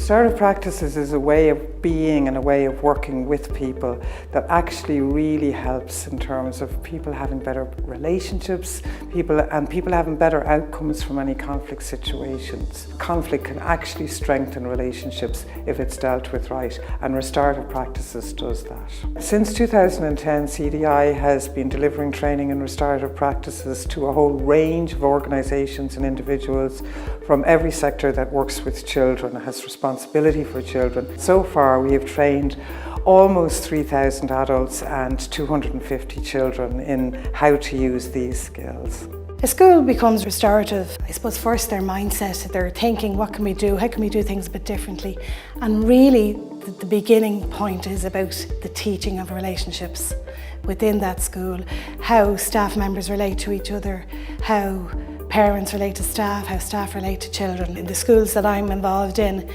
Restorative practices is a way of being and a way of working with people that actually really helps in terms of people having better relationships, people having better outcomes from any conflict situations. Conflict can actually strengthen relationships if it's dealt with right, and restorative practices does that. Since 2010, CDI has been delivering training in restorative practices to a whole range of organisations and individuals from every sector that works with children, has responsibility for children. So far we have trained almost 3,000 adults and 250 children in how to use these skills. A school becomes restorative, I suppose first their mindset, they're thinking what can we do, how can we do things a bit differently, and really the beginning point is about the teaching of relationships within that school, how staff members relate to each other, how parents relate to staff, how staff relate to children. In the schools that I'm involved in,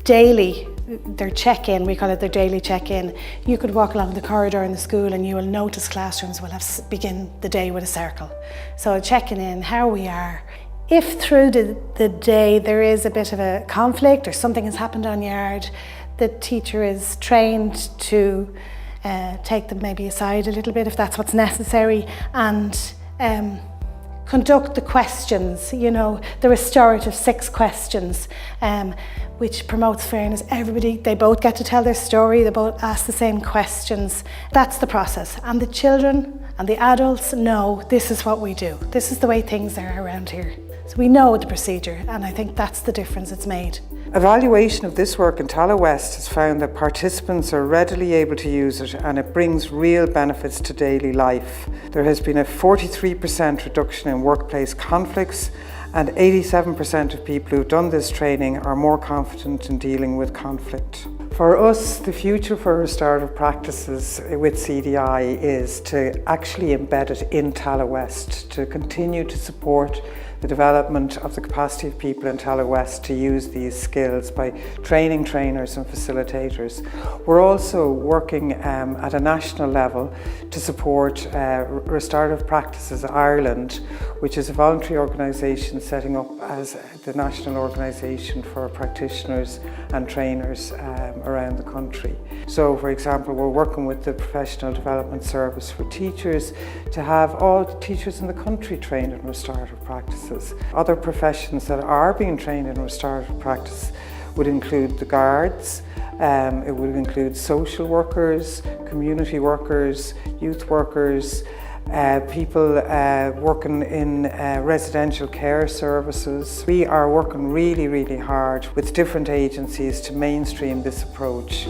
daily, their check-in, we call it their daily check-in. You could walk along the corridor in the school and you will notice classrooms will begin the day with a circle. So checking in, how we are. If through the day there is a bit of a conflict or something has happened on yard, the teacher is trained to take them maybe aside a little bit if that's what's necessary, and conduct the questions, you know, the restorative 6 questions, which promotes fairness. Everybody, they both get to tell their story, they both ask the same questions. That's the process, and the children and the adults know this is what we do. This is the way things are around here. So we know the procedure, and I think that's the difference it's made. Evaluation of this work in Tallaght West has found that participants are readily able to use it, and it brings real benefits to daily life. There has been a 43% reduction in workplace conflicts, and 87% of people who've done this training are more confident in dealing with conflict. For us, the future for restorative practices with CDI is to actually embed it in Tallaght West, to continue to support the development of the capacity of people in Tallaght West to use these skills by training trainers and facilitators. We're also working at a national level to support Restorative Practices Ireland, which is a voluntary organisation setting up as the national organisation for practitioners and trainers around the country. So, for example, we're working with the Professional Development Service for Teachers to have all the teachers in the country trained in restorative practices. Other professions that are being trained in restorative practice would include the guards, it would include social workers, community workers, youth workers, people working in residential care services. We are working really hard with different agencies to mainstream this approach.